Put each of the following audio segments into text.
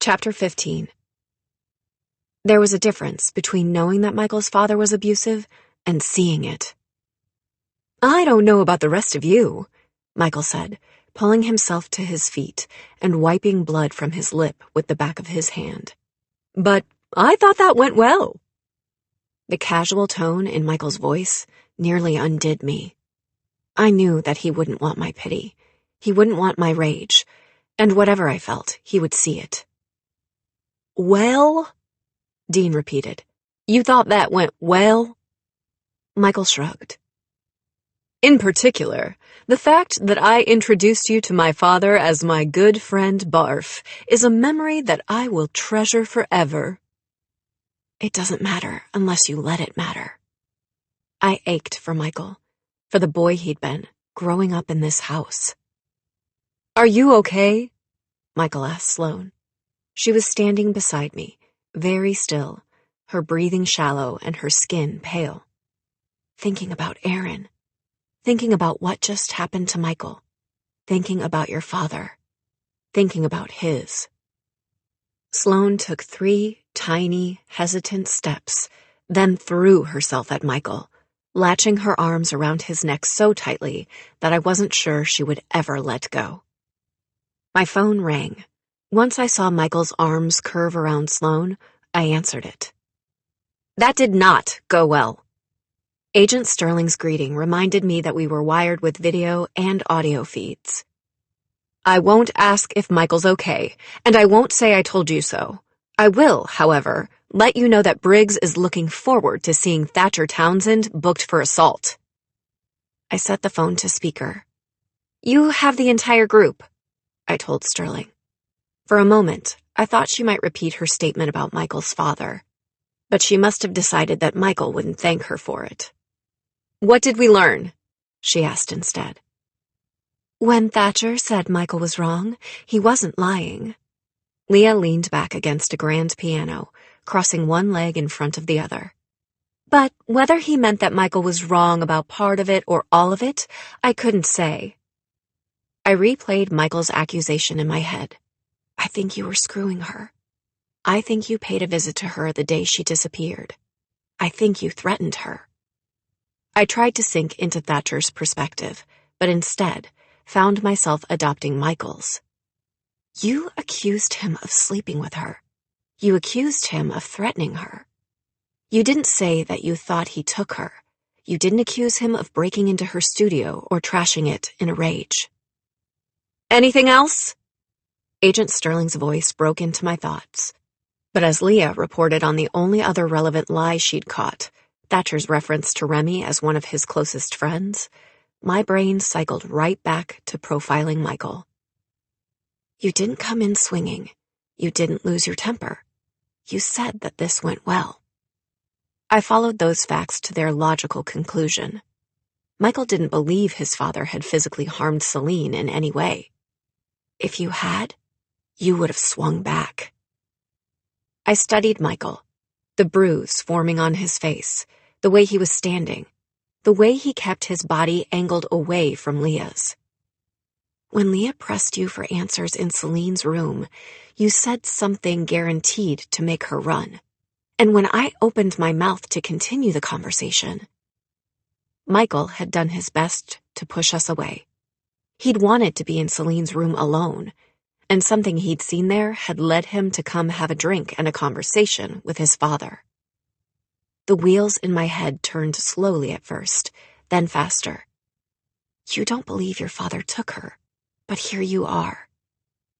Chapter 15. There was a difference between knowing that Michael's father was abusive and seeing it. "I don't know about the rest of you," Michael said, pulling himself to his feet and wiping blood from his lip with the back of his hand. "But I thought that went well." The casual tone in Michael's voice nearly undid me. I knew that he wouldn't want my pity. He wouldn't want my rage. And whatever I felt, he would see it. "Well?" Dean repeated. "You thought that went well?" Michael shrugged. "In particular, the fact that I introduced you to my father as my good friend Barf is a memory that I will treasure forever." "It doesn't matter unless you let it matter." I ached for Michael, for the boy he'd been, growing up in this house. "Are you okay?" Michael asked Sloane. She was standing beside me, very still, her breathing shallow and her skin pale. "Thinking about Aaron. Thinking about what just happened to Michael. Thinking about your father. Thinking about his." Sloane took 3 tiny, hesitant steps, then threw herself at Michael, latching her arms around his neck so tightly that I wasn't sure she would ever let go. My phone rang. Once I saw Michael's arms curve around Sloane, I answered it. "That did not go well." Agent Sterling's greeting reminded me that we were wired with video and audio feeds. "I won't ask if Michael's okay, and I won't say I told you so. I will, however, let you know that Briggs is looking forward to seeing Thatcher Townsend booked for assault." I set the phone to speaker. "You have the entire group," I told Sterling. For a moment, I thought she might repeat her statement about Michael's father, but she must have decided that Michael wouldn't thank her for it. "What did we learn?" she asked instead. "When Thatcher said Michael was wrong, he wasn't lying." Leah leaned back against a grand piano, crossing one leg in front of the other. "But whether he meant that Michael was wrong about part of it or all of it, I couldn't say." I replayed Michael's accusation in my head. "I think you were screwing her. I think you paid a visit to her the day she disappeared. I think you threatened her." I tried to sink into Thatcher's perspective, but instead found myself adopting Michael's. "You accused him of sleeping with her. You accused him of threatening her. You didn't say that you thought he took her. You didn't accuse him of breaking into her studio or trashing it in a rage." "Anything else?" Agent Sterling's voice broke into my thoughts. But as Leah reported on the only other relevant lie she'd caught, Thatcher's reference to Remy as one of his closest friends, my brain cycled right back to profiling Michael. "You didn't come in swinging. You didn't lose your temper. You said that this went well." I followed those facts to their logical conclusion. Michael didn't believe his father had physically harmed Celine in any way. If you had, you would have swung back. I studied Michael, the bruise forming on his face, the way he was standing, the way he kept his body angled away from Leah's. "When Leah pressed you for answers in Celine's room, you said something guaranteed to make her run. And when I opened my mouth to continue the conversation..." Michael had done his best to push us away. He'd wanted to be in Celine's room alone, and something he'd seen there had led him to come have a drink and a conversation with his father. The wheels in my head turned slowly at first, then faster. "You don't believe your father took her, but here you are."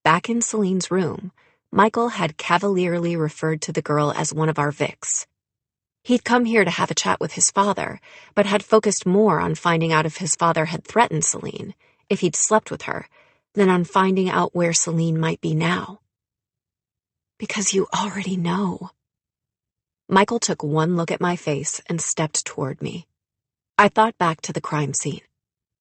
Back in Celine's room, Michael had cavalierly referred to the girl as one of our Vics. He'd come here to have a chat with his father, but had focused more on finding out if his father had threatened Celine, if he'd slept with her, than on finding out where Celine might be now. "Because you already know." Michael took one look at my face and stepped toward me. I thought back to the crime scene.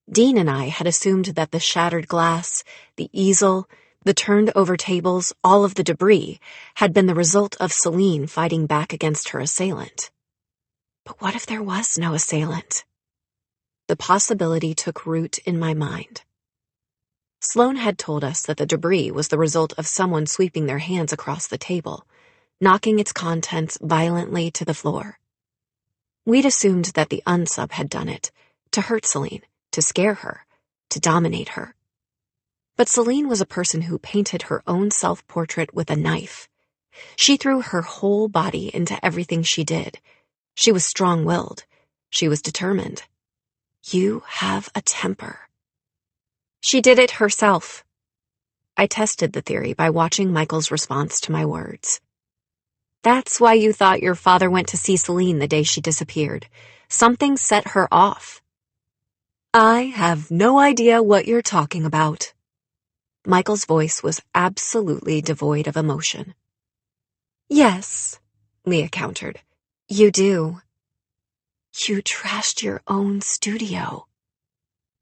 Dean and I had assumed that the shattered glass, the easel, the turned-over tables, all of the debris, had been the result of Celine fighting back against her assailant. But what if there was no assailant? The possibility took root in my mind. Sloane had told us that the debris was the result of someone sweeping their hands across the table, knocking its contents violently to the floor. We'd assumed that the unsub had done it, to hurt Celine, to scare her, to dominate her. But Celine was a person who painted her own self-portrait with a knife. She threw her whole body into everything she did. She was strong-willed. She was determined. You have a temper. She did it herself. I tested the theory by watching Michael's response to my words. That's why you thought your father went to see Celine the day she disappeared. Something set her off. I have no idea what you're talking about. Michael's voice was absolutely devoid of emotion. Yes, Leah countered. You do. You trashed your own studio.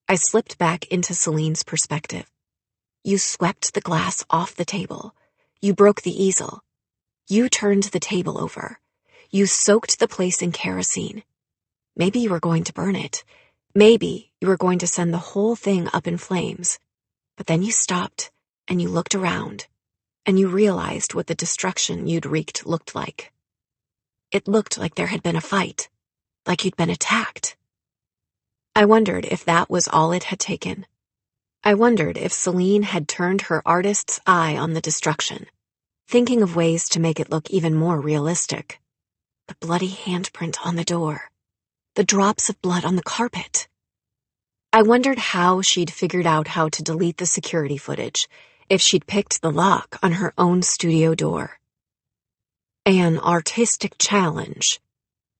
I slipped back into Celine's perspective. You swept the glass off the table. You broke the easel. You turned the table over. You soaked the place in kerosene. Maybe you were going to burn it. Maybe you were going to send the whole thing up in flames. But then you stopped, and you looked around, and you realized what the destruction you'd wreaked looked like. It looked like there had been a fight, like you'd been attacked. I wondered if that was all it had taken. I wondered if Celine had turned her artist's eye on the destruction, thinking of ways to make it look even more realistic. The bloody handprint on the door. The drops of blood on the carpet. I wondered how she'd figured out how to delete the security footage, if she'd picked the lock on her own studio door. An artistic challenge.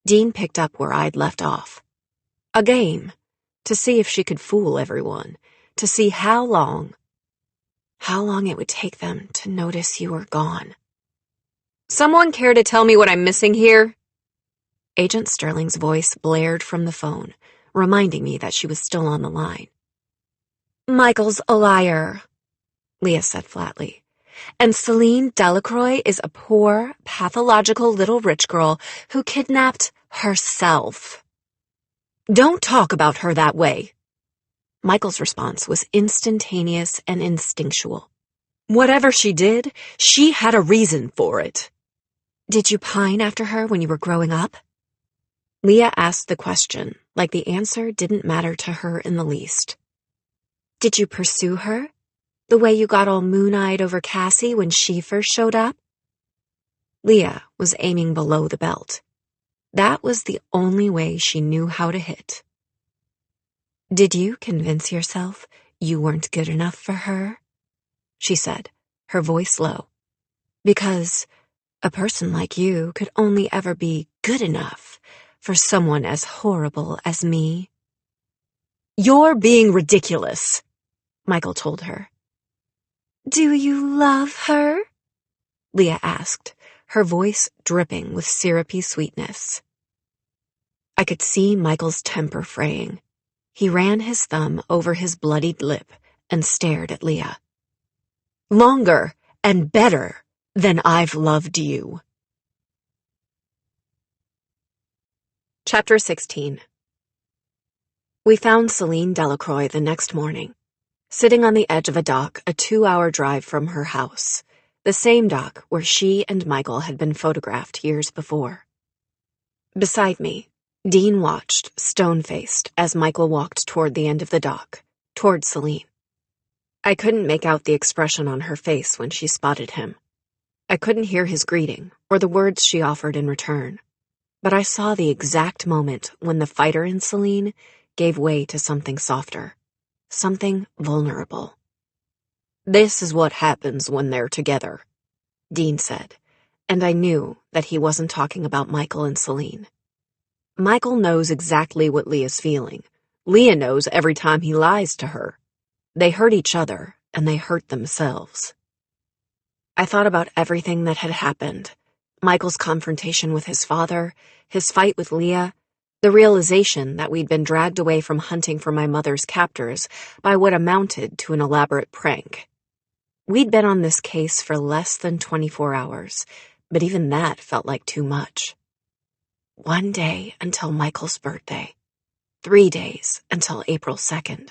Dean picked up where I'd left off. A game, to see if she could fool everyone, to see how long it would take them to notice you were gone. Someone care to tell me what I'm missing here? Agent Sterling's voice blared from the phone, reminding me that she was still on the line. Michael's a liar, Leah said flatly. And Celine Delacroix is a poor, pathological little rich girl who kidnapped herself. Don't talk about her that way. Michael's response was instantaneous and instinctual. Whatever she did, she had a reason for it. Did you pine after her when you were growing up? Leah asked the question, like the answer didn't matter to her in the least. Did you pursue her? The way you got all moon-eyed over Cassie when she first showed up? Leah was aiming below the belt. That was the only way she knew how to hit. Did you convince yourself you weren't good enough for her? She said, her voice low. Because a person like you could only ever be good enough for someone as horrible as me. You're being ridiculous, Michael told her. Do you love her? Leah asked, her voice dripping with syrupy sweetness. I could see Michael's temper fraying. He ran his thumb over his bloodied lip and stared at Leah. Longer and better than I've loved you. Chapter 16. We found Celine Delacroix the next morning, sitting on the edge of a dock a 2-hour drive from her house, the same dock where she and Michael had been photographed years before. Beside me, Dean watched, stone-faced, as Michael walked toward the end of the dock, toward Celine. I couldn't make out the expression on her face when she spotted him. I couldn't hear his greeting or the words she offered in return. But I saw the exact moment when the fighter in Celine gave way to something softer, something vulnerable. This is what happens when they're together, Dean said, and I knew that he wasn't talking about Michael and Celine. Michael knows exactly what Leah's feeling. Leah knows every time he lies to her. They hurt each other, and they hurt themselves. I thought about everything that had happened. Michael's confrontation with his father, his fight with Leah, the realization that we'd been dragged away from hunting for my mother's captors by what amounted to an elaborate prank. We'd been on this case for less than 24 hours, but even that felt like too much. 1 day until Michael's birthday. 3 days until April 2nd.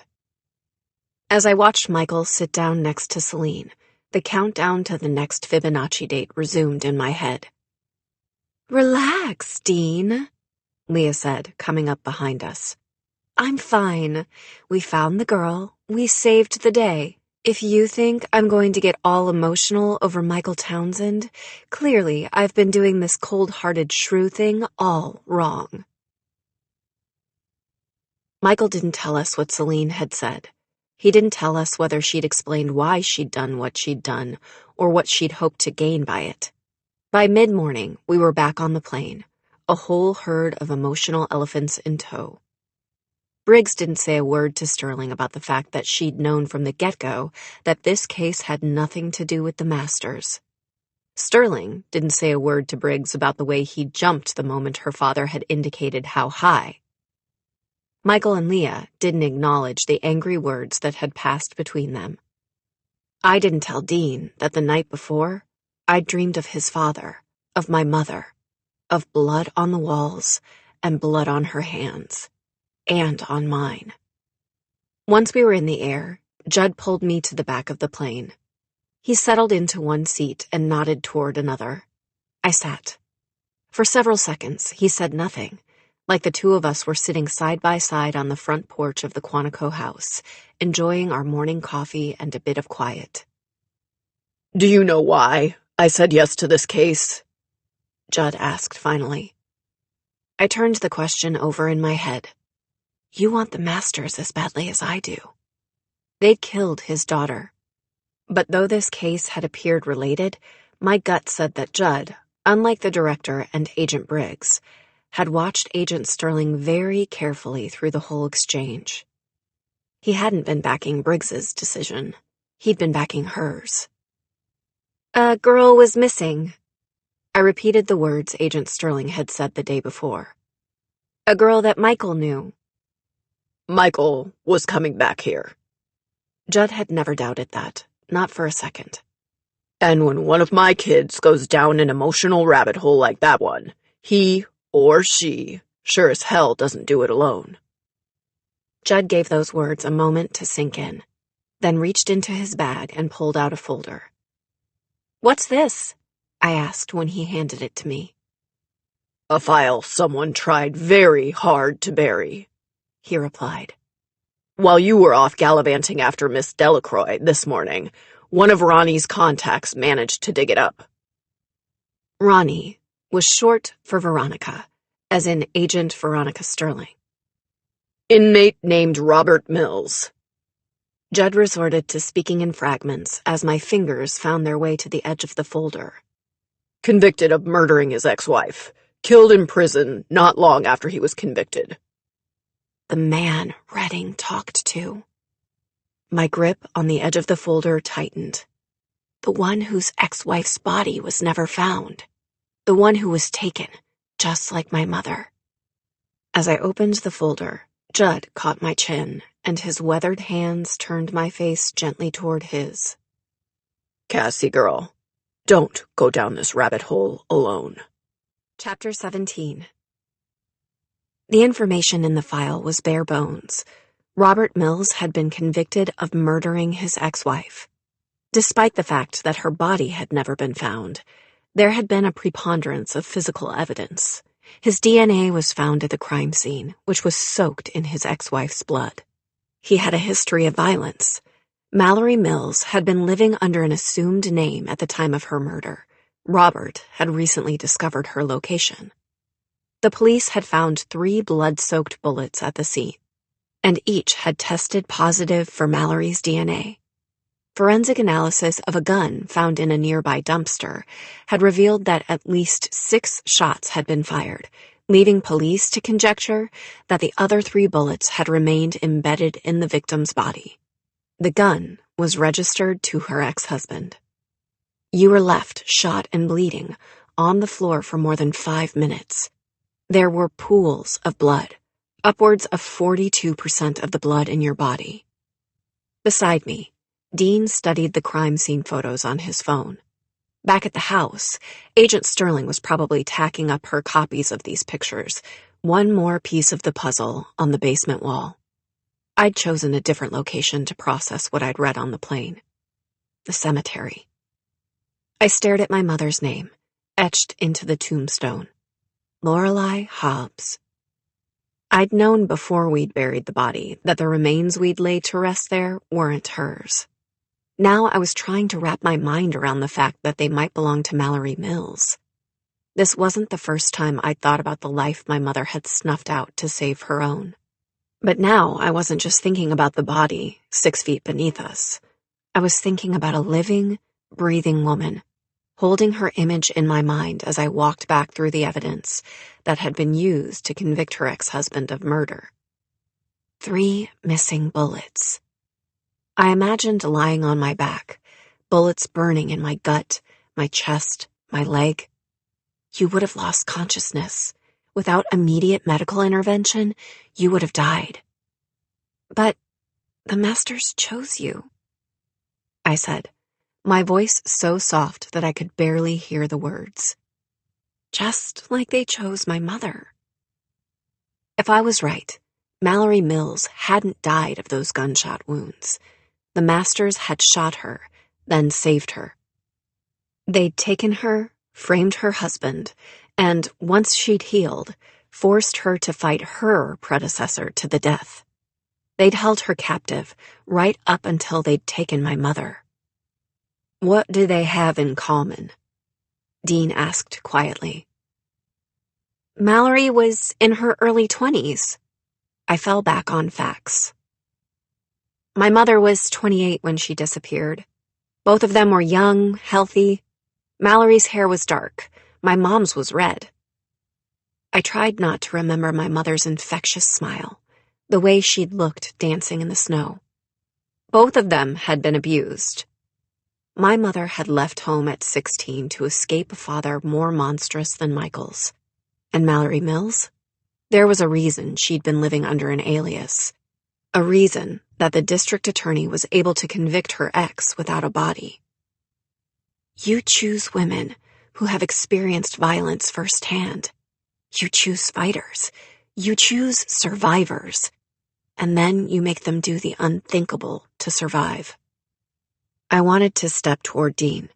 As I watched Michael sit down next to Celine, the countdown to the next Fibonacci date resumed in my head. "Relax, Dean," Leah said, coming up behind us. "I'm fine. We found the girl. We saved the day. If you think I'm going to get all emotional over Michael Townsend, clearly I've been doing this cold-hearted shrew thing all wrong." Michael didn't tell us what Celine had said. He didn't tell us whether she'd explained why she'd done what she'd done or what she'd hoped to gain by it. By mid-morning, we were back on the plane, a whole herd of emotional elephants in tow. Briggs didn't say a word to Sterling about the fact that she'd known from the get-go that this case had nothing to do with the Masters. Sterling didn't say a word to Briggs about the way he jumped the moment her father had indicated how high. Michael and Leah didn't acknowledge the angry words that had passed between them. I didn't tell Dean that the night before, I'd dreamed of his father, of my mother, of blood on the walls and blood on her hands, and on mine. Once we were in the air, Judd pulled me to the back of the plane. He settled into one seat and nodded toward another. I sat. For several seconds, he said nothing, like the two of us were sitting side by side on the front porch of the Quantico house, enjoying our morning coffee and a bit of quiet. "Do you know why I said yes to this case?" Judd asked finally. I turned the question over in my head. You want the Masters as badly as I do. They'd killed his daughter. But though this case had appeared related, my gut said that Judd, unlike the director and Agent Briggs, had watched Agent Sterling very carefully through the whole exchange. He hadn't been backing Briggs's decision. He'd been backing hers. "A girl was missing." I repeated the words Agent Sterling had said the day before. "A girl that Michael knew." "Michael was coming back here." Judd had never doubted that, not for a second. "And when one of my kids goes down an emotional rabbit hole like that one, he or she sure as hell doesn't do it alone." Judd gave those words a moment to sink in, then reached into his bag and pulled out a folder. "What's this?" I asked when he handed it to me. "A file someone tried very hard to bury," he replied. "While you were off gallivanting after Miss Delacroix this morning, one of Ronnie's contacts managed to dig it up." Ronnie was short for Veronica, as in Agent Veronica Sterling. "Inmate named Robert Mills." Judd resorted to speaking in fragments as my fingers found their way to the edge of the folder. "Convicted of murdering his ex-wife. Killed in prison not long after he was convicted." The man Redding talked to. My grip on the edge of the folder tightened. The one whose ex-wife's body was never found. The one who was taken, just like my mother. As I opened the folder, Judd caught my chin, and his weathered hands turned my face gently toward his. "Cassie, girl, don't go down this rabbit hole alone." Chapter 17. The information in the file was bare bones. Robert Mills had been convicted of murdering his ex-wife. Despite the fact that her body had never been found, there had been a preponderance of physical evidence. His DNA was found at the crime scene, which was soaked in his ex-wife's blood. He had a history of violence. Mallory Mills had been living under an assumed name at the time of her murder. Robert had recently discovered her location. The police had found 3 blood-soaked bullets at the scene, and each had tested positive for Mallory's DNA. Forensic analysis of a gun found in a nearby dumpster had revealed that at least 6 shots had been fired, leading police to conjecture that the other 3 bullets had remained embedded in the victim's body. The gun was registered to her ex-husband. You were left shot and bleeding on the floor for more than 5 minutes. There were pools of blood, upwards of 42% of the blood in your body. Beside me, Dean studied the crime scene photos on his phone. Back at the house, Agent Sterling was probably tacking up her copies of these pictures, one more piece of the puzzle on the basement wall. I'd chosen a different location to process what I'd read on the plane. The cemetery. I stared at my mother's name, etched into the tombstone. Lorelei Hobbs. I'd known before we'd buried the body that the remains we'd laid to rest there weren't hers. Now I was trying to wrap my mind around the fact that they might belong to Mallory Mills. This wasn't the first time I'd thought about the life my mother had snuffed out to save her own. But now I wasn't just thinking about the body 6 feet beneath us. I was thinking about a living, breathing woman, holding her image in my mind as I walked back through the evidence that had been used to convict her ex-husband of murder. 3 missing bullets. I imagined lying on my back, bullets burning in my gut, my chest, my leg. You would have lost consciousness. Without immediate medical intervention, you would have died. But the masters chose you, I said, my voice so soft that I could barely hear the words. Just like they chose my mother. If I was right, Mallory Mills hadn't died of those gunshot wounds. The masters had shot her, then saved her. They'd taken her, framed her husband, and, once she'd healed, forced her to fight her predecessor to the death. They'd held her captive, right up until they'd taken my mother. What do they have in common? Dean asked quietly. Mallory was in her early 20s. I fell back on facts. My mother was 28 when she disappeared. Both of them were young, healthy. Mallory's hair was dark. My mom's was red. I tried not to remember my mother's infectious smile, the way she'd looked dancing in the snow. Both of them had been abused. My mother had left home at 16 to escape a father more monstrous than Michael's. And Mallory Mills? There was a reason she'd been living under an alias. A reason that the district attorney was able to convict her ex without a body. You choose women who have experienced violence firsthand. You choose fighters. You choose survivors. And then you make them do the unthinkable to survive. I wanted to step toward Dean.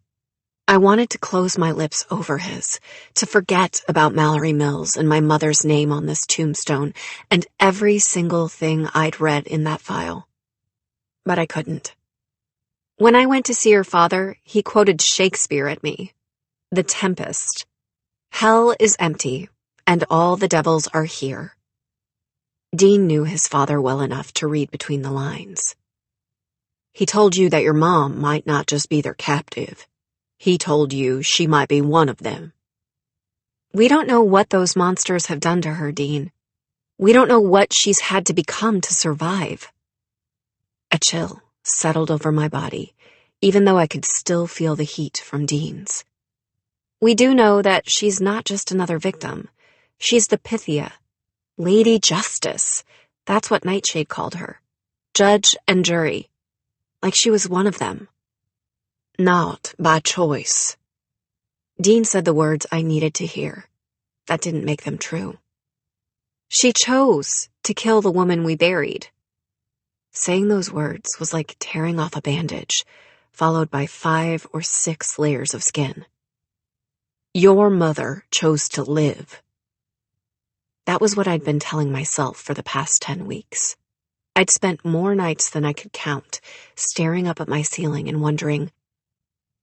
I wanted to close my lips over his, to forget about Mallory Mills and my mother's name on this tombstone and every single thing I'd read in that file. But I couldn't. When I went to see her father, he quoted Shakespeare at me. The Tempest. Hell is empty, and all the devils are here. Dean knew his father well enough to read between the lines. He told you that your mom might not just be their captive. He told you she might be one of them. We don't know what those monsters have done to her, Dean. We don't know what she's had to become to survive. A chill settled over my body, even though I could still feel the heat from Dean's. We do know that she's not just another victim. She's the Pythia. Lady Justice. That's what Nightshade called her. Judge and jury. Like she was one of them. Not by choice. Dean said the words I needed to hear. That didn't make them true. She chose to kill the woman we buried. Saying those words was like tearing off a bandage, followed by 5 or 6 layers of skin. Your mother chose to live. That was what I'd been telling myself for the past 10 weeks. I'd spent more nights than I could count, staring up at my ceiling and wondering,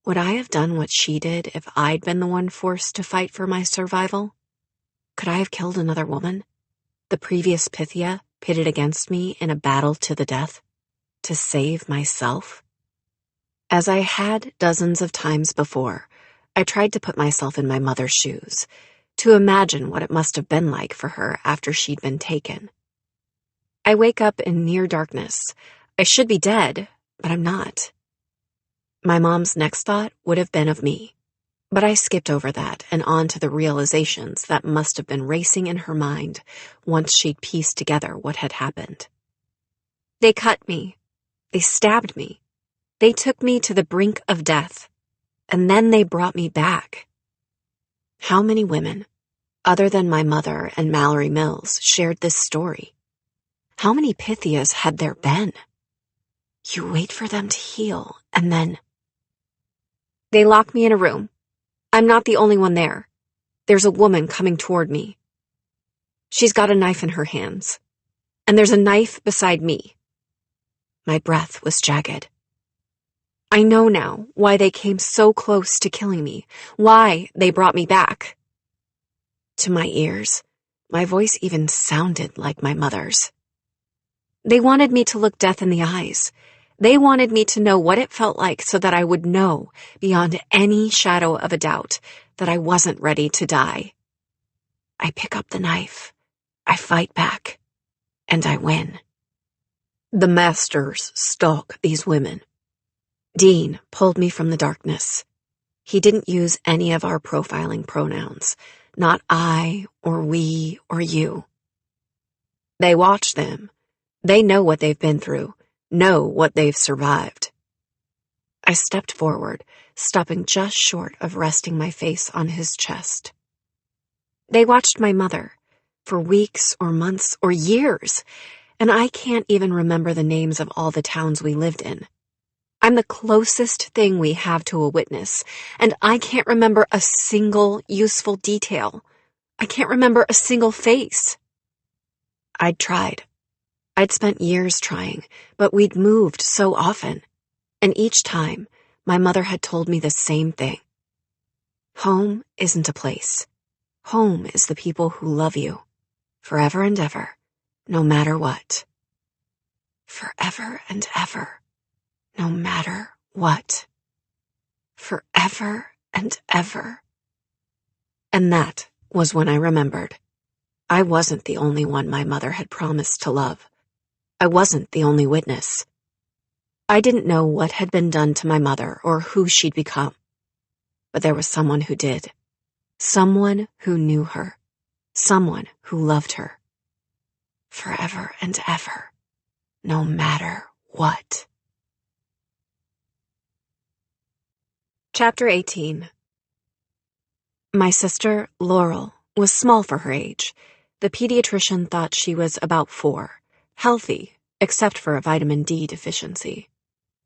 would I have done what she did if I'd been the one forced to fight for my survival? Could I have killed another woman? The previous Pythia pitted against me in a battle to the death? To save myself? As I had dozens of times before, I tried to put myself in my mother's shoes, to imagine what it must have been like for her after she'd been taken. I wake up in near darkness. I should be dead, but I'm not. My mom's next thought would have been of me, but I skipped over that and on to the realizations that must have been racing in her mind once she'd pieced together what had happened. They cut me. They stabbed me. They took me to the brink of death, and then they brought me back. How many women, other than my mother and Mallory Mills, shared this story? How many Pythias had there been? You wait for them to heal, and then... They lock me in a room. I'm not the only one there. There's a woman coming toward me. She's got a knife in her hands, and there's a knife beside me. My breath was jagged. I know now why they came so close to killing me, why they brought me back. To my ears, my voice even sounded like my mother's. They wanted me to look death in the eyes. They wanted me to know what it felt like so that I would know, beyond any shadow of a doubt, that I wasn't ready to die. I pick up the knife, I fight back, and I win. The masters stalk these women. Dean pulled me from the darkness. He didn't use any of our profiling pronouns, not I or we or you. They watch them. They know what they've been through, know what they've survived. I stepped forward, stopping just short of resting my face on his chest. They watched my mother for weeks or months or years, and I can't even remember the names of all the towns we lived in. I'm the closest thing we have to a witness, and I can't remember a single useful detail. I can't remember a single face. I'd tried. I'd spent years trying, but we'd moved so often, and each time, my mother had told me the same thing. Home isn't a place. Home is the people who love you, forever and ever, no matter what. Forever and ever, no matter what. Forever and ever. And that was when I remembered. I wasn't the only one my mother had promised to love. I wasn't the only witness. I didn't know what had been done to my mother or who she'd become. But there was someone who did. Someone who knew her. Someone who loved her. Forever and ever. No matter what. Chapter 18. My sister, Laurel, was small for her age. The pediatrician thought she was about 4. Healthy, except for a vitamin D deficiency.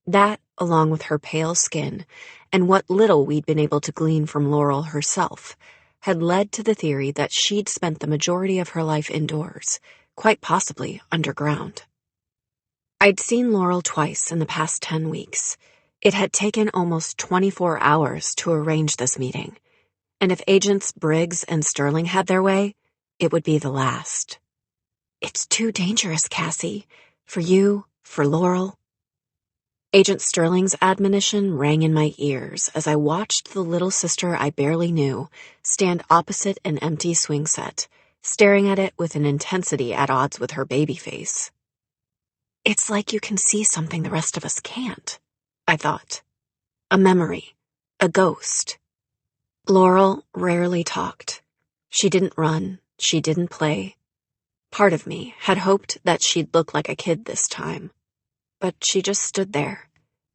That, along with her pale skin, and what little we'd been able to glean from Laurel herself, had led to the theory that she'd spent the majority of her life indoors, quite possibly underground. I'd seen Laurel twice in the past 10 weeks. It had taken almost 24 hours to arrange this meeting, and if Agents Briggs and Sterling had their way, it would be the last. It's too dangerous, Cassie. For you, for Laurel. Agent Sterling's admonition rang in my ears as I watched the little sister I barely knew stand opposite an empty swing set, staring at it with an intensity at odds with her baby face. It's like you can see something the rest of us can't, I thought. A memory, a ghost. Laurel rarely talked. She didn't run, she didn't play. Part of me had hoped that she'd look like a kid this time, but she just stood there,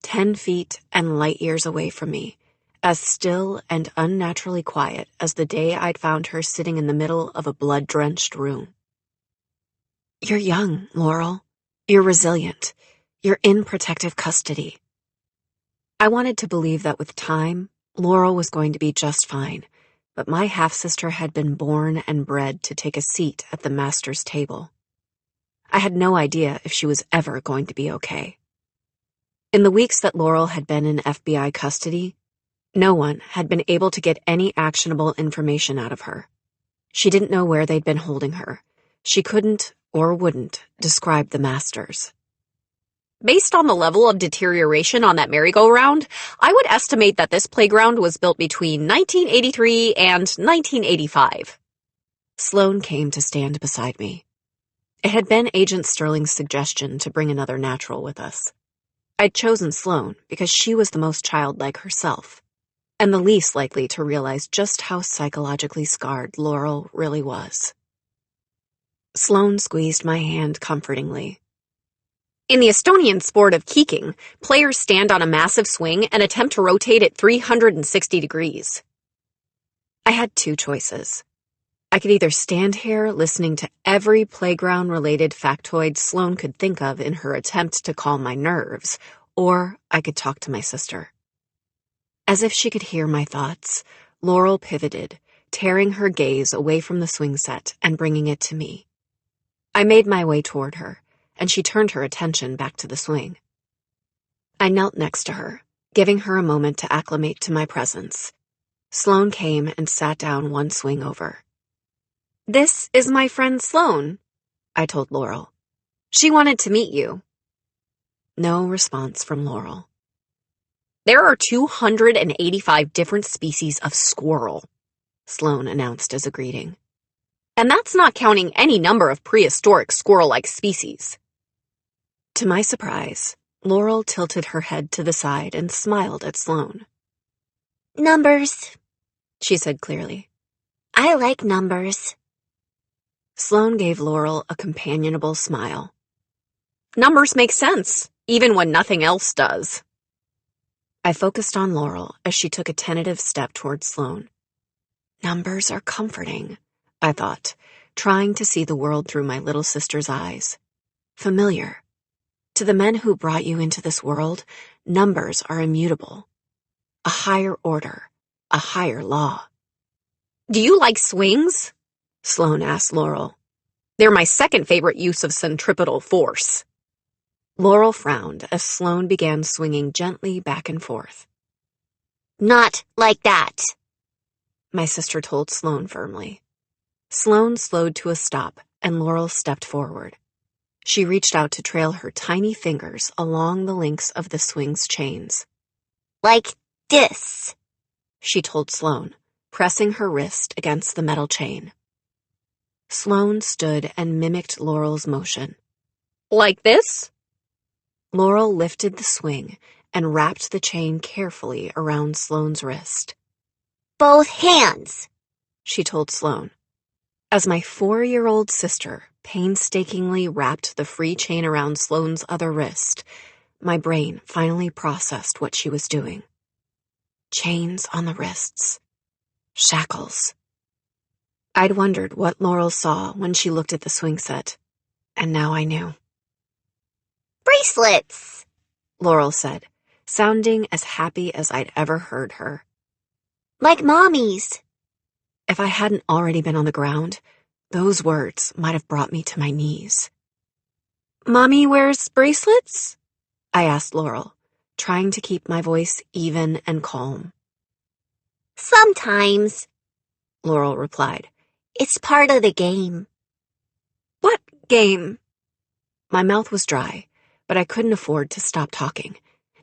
10 feet and light years away from me, as still and unnaturally quiet as the day I'd found her sitting in the middle of a blood-drenched room. You're young, Laurel. You're resilient. You're in protective custody. I wanted to believe that with time, Laurel was going to be just fine, but my half-sister had been born and bred to take a seat at the master's table. I had no idea if she was ever going to be okay. In the weeks that Laurel had been in FBI custody, no one had been able to get any actionable information out of her. She didn't know where they'd been holding her. She couldn't, or wouldn't, describe the masters. Based on the level of deterioration on that merry-go-round, I would estimate that this playground was built between 1983 and 1985. Sloane came to stand beside me. It had been Agent Sterling's suggestion to bring another natural with us. I'd chosen Sloane because she was the most childlike herself, and the least likely to realize just how psychologically scarred Laurel really was. Sloane squeezed my hand comfortingly. In the Estonian sport of keeking, players stand on a massive swing and attempt to rotate it 360 degrees. I had 2 choices. I could either stand here listening to every playground-related factoid Sloane could think of in her attempt to calm my nerves, or I could talk to my sister. As if she could hear my thoughts, Laurel pivoted, tearing her gaze away from the swing set and bringing it to me. I made my way toward her, and she turned her attention back to the swing. I knelt next to her, giving her a moment to acclimate to my presence. Sloane came and sat down one swing over. "This is my friend Sloane," I told Laurel. "She wanted to meet you." No response from Laurel. "There are 285 different species of squirrel," Sloane announced as a greeting. "And that's not counting any number of prehistoric squirrel-like species." To my surprise, Laurel tilted her head to the side and smiled at Sloane. "Numbers," she said clearly. "I like numbers." Sloane gave Laurel a companionable smile. "Numbers make sense, even when nothing else does." I focused on Laurel as she took a tentative step toward Sloane. Numbers are comforting, I thought, trying to see the world through my little sister's eyes. Familiar. To the men who brought you into this world, numbers are immutable. A higher order, a higher law. "Do you like swings?" Sloane asked Laurel. "They're my second favorite use of centripetal force." Laurel frowned as Sloane began swinging gently back and forth. "Not like that," my sister told Sloane firmly. Sloane slowed to a stop, and Laurel stepped forward. She reached out to trail her tiny fingers along the links of the swing's chains. "Like this," she told Sloane, pressing her wrist against the metal chain. Sloane stood and mimicked Laurel's motion. "Like this?" Laurel lifted the swing and wrapped the chain carefully around Sloane's wrist. "Both hands," she told Sloane. As my 4-year-old sister painstakingly wrapped the free chain around Sloane's other wrist, my brain finally processed what she was doing. Chains on the wrists. Shackles. I'd wondered what Laurel saw when she looked at the swing set, and now I knew. "Bracelets," Laurel said, sounding as happy as I'd ever heard her. "Like Mommy's." If I hadn't already been on the ground, those words might have brought me to my knees. "Mommy wears bracelets?" I asked Laurel, trying to keep my voice even and calm. "Sometimes," Laurel replied. "It's part of the game." "What game?" My mouth was dry, but I couldn't afford to stop talking.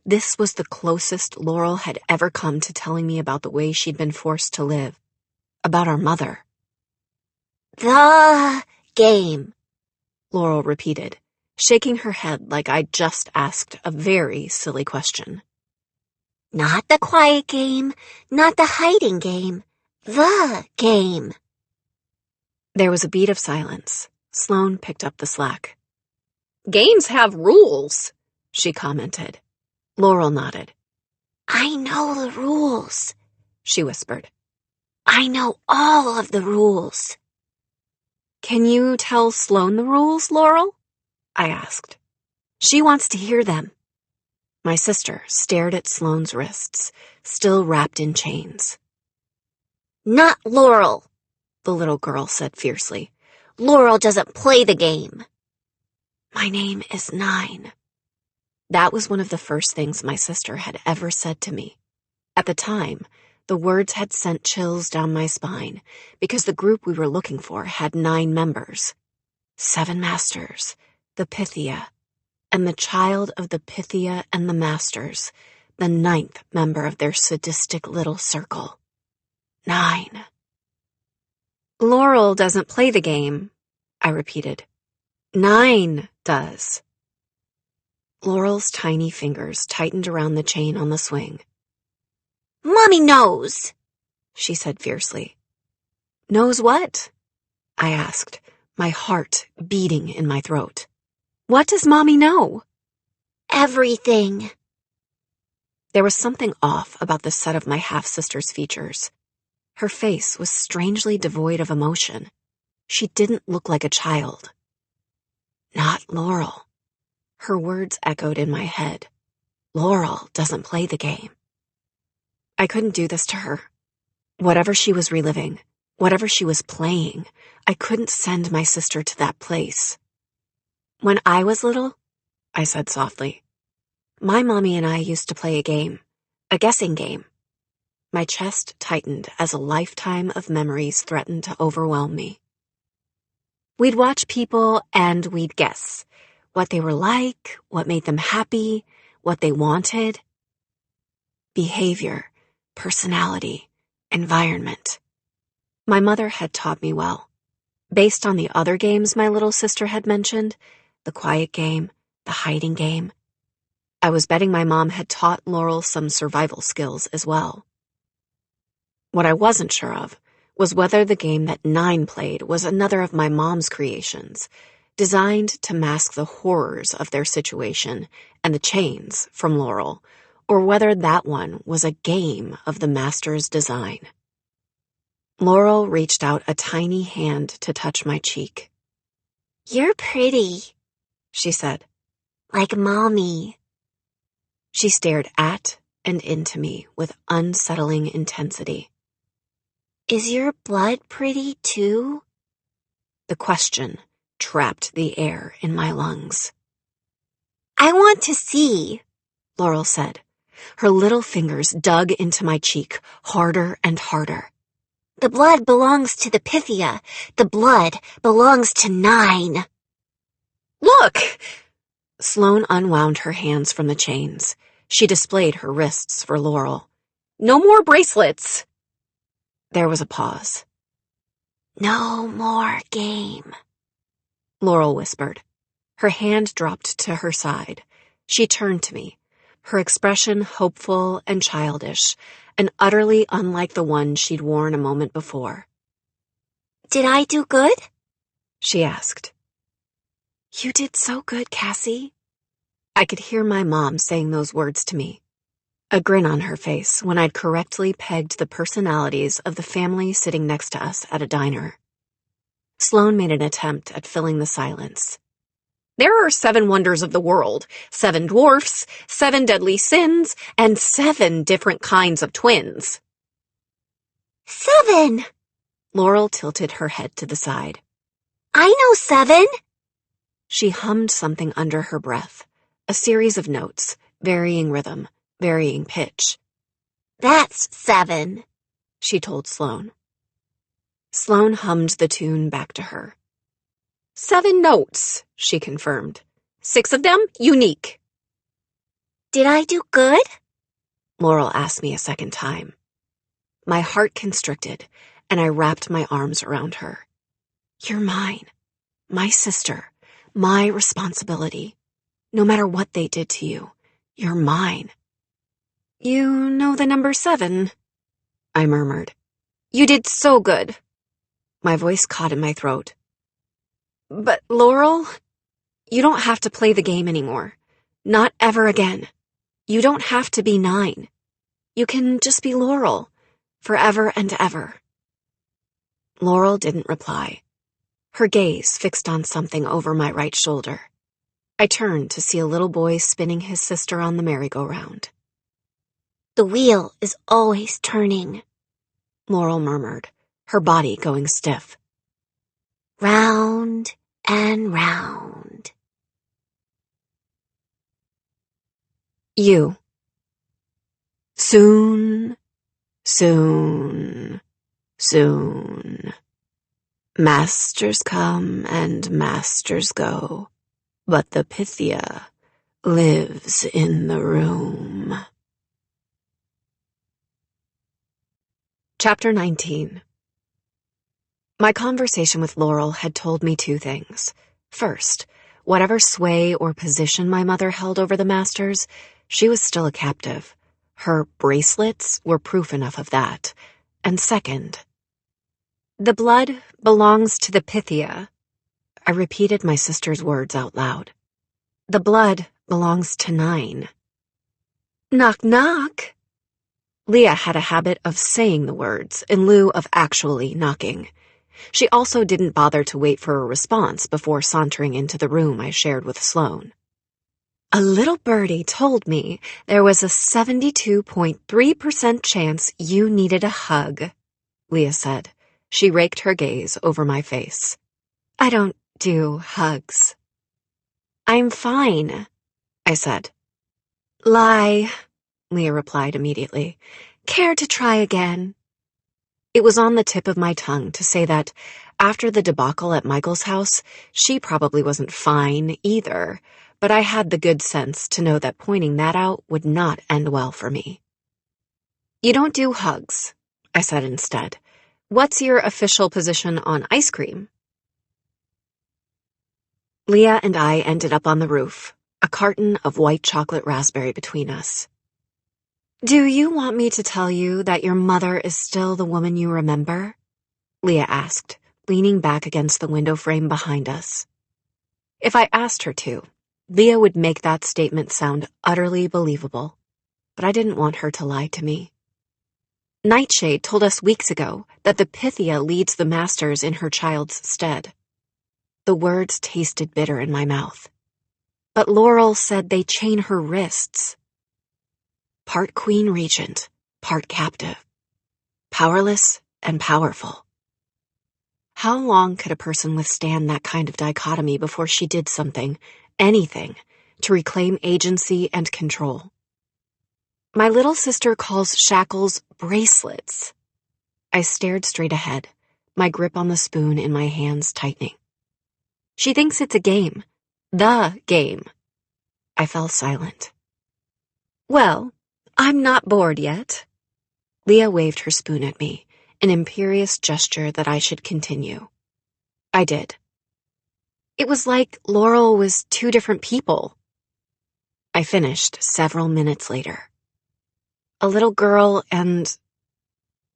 This was the closest Laurel had ever come to telling me about the way she'd been forced to live. About our mother. "The game," Laurel repeated, shaking her head like I'd just asked a very silly question. "Not the quiet game, not the hiding game, the game." There was a beat of silence. Sloane picked up the slack. "Games have rules," she commented. Laurel nodded. "I know the rules," she whispered. "I know all of the rules." "Can you tell Sloane the rules, Laurel?" I asked. "She wants to hear them." My sister stared at Sloane's wrists, still wrapped in chains. "Not Laurel," the little girl said fiercely. "Laurel doesn't play the game." "My name is 9. That was one of the first things my sister had ever said to me. At the time, the words had sent chills down my spine because the group we were looking for had 9 members. 7 masters, the Pythia, and the child of the Pythia and the masters, the 9th member of their sadistic little circle. 9. "Laurel doesn't play the game," I repeated. 9 does. Laurel's tiny fingers tightened around the chain on the swing. "Mommy knows," she said fiercely. "Knows what?" I asked, my heart beating in my throat. "What does Mommy know?" "Everything." There was something off about the set of my half-sister's features. Her face was strangely devoid of emotion. She didn't look like a child. Not Laurel. Her words echoed in my head. Laurel doesn't play the game. I couldn't do this to her. Whatever she was reliving, whatever she was playing, I couldn't send my sister to that place. When I was little, I said softly, my mommy and I used to play a guessing game. My chest tightened as a lifetime of memories threatened to overwhelm me. We'd watch people and we'd guess what they were like, what made them happy, what they wanted. Behavior, personality, environment. My mother had taught me well. Based on the other games my little sister had mentioned, the quiet game, the hiding game, I was betting my mom had taught Laurel some survival skills as well. What I wasn't sure of was whether the game that Nine played was another of my mom's creations, designed to mask the horrors of their situation and the chains from Laurel, or whether that one was a game of the master's design. Laurel reached out a tiny hand to touch my cheek. "You're pretty," she said. "like Mommy." She stared at and into me with unsettling intensity. "Is your blood pretty too?" The question trapped the air in my lungs. "I want to see," Laurel said. Her little fingers dug into my cheek, harder and harder. "The blood belongs to the Pythia. The blood belongs to Nine." Look! Sloane unwound her hands from the chains. She displayed her wrists for Laurel. No more bracelets! There was a pause. "No more game," Laurel whispered. Her hand dropped to her side. She turned to me, her expression hopeful and childish, and utterly unlike the one she'd worn a moment before. "Did I do good?" she asked. You did so good, Cassie. I could hear my mom saying those words to me. A grin on her face when I'd correctly pegged the personalities of the family sitting next to us at a diner. Sloane made an attempt at filling the silence. There are 7 wonders of the world, 7 dwarfs, 7 deadly sins, and 7 different kinds of twins. 7! Laurel tilted her head to the side. I know 7! She hummed something under her breath, a series of notes, varying rhythm, varying pitch. That's 7, she told Sloane. Sloane hummed the tune back to her. 7 notes, she confirmed. 6 of them unique. Did I do good? Laurel asked me a second time. My heart constricted, and I wrapped my arms around her. You're mine, my sister, my responsibility. No matter what they did to you, you're mine. You know the number 7, I murmured. You did so good. My voice caught in my throat. But, Laurel, you don't have to play the game anymore. Not ever again. You don't have to be 9. You can just be Laurel, forever and ever. Laurel didn't reply. Her gaze fixed on something over my right shoulder. I turned to see a little boy spinning his sister on the merry-go-round. The wheel is always turning, Laurel murmured, her body going stiff. Round and round. You. Soon, soon, soon. Masters come and masters go, but the Pythia lives in the room. Chapter 19. My conversation with Laurel had told me 2 things. First, whatever sway or position my mother held over the masters, she was still a captive. Her bracelets were proof enough of that. And second, the blood belongs to the Pythia. I repeated my sister's words out loud. The blood belongs to 9. Knock, knock. Leah had a habit of saying the words in lieu of actually knocking. She also didn't bother to wait for a response before sauntering into the room I shared with Sloane. A little birdie told me there was a 72.3% chance you needed a hug, Leah said. She raked her gaze over my face. I don't do hugs. I'm fine, I said. Lie, Leah replied immediately. Care to try again? It was on the tip of my tongue to say that, after the debacle at Michael's house, she probably wasn't fine either, but I had the good sense to know that pointing that out would not end well for me. You don't do hugs, I said instead. What's your official position on ice cream? Leah and I ended up on the roof, a carton of white chocolate raspberry between us. Do you want me to tell you that your mother is still the woman you remember? Leah asked, leaning back against the window frame behind us. If I asked her to, Leah would make that statement sound utterly believable, but I didn't want her to lie to me. Nightshade told us weeks ago that the Pythia leads the masters in her child's stead. The words tasted bitter in my mouth. But Laurel said they chain her wrists. Part queen regent, part captive. Powerless and powerful. How long could a person withstand that kind of dichotomy before she did something, anything, to reclaim agency and control? My little sister calls shackles bracelets. I stared straight ahead, my grip on the spoon in my hands tightening. She thinks it's a game. The game. I fell silent. Well, I'm not bored yet. Leah waved her spoon at me, an imperious gesture that I should continue. I did. It was like Laurel was two different people. I finished several minutes later. A little girl and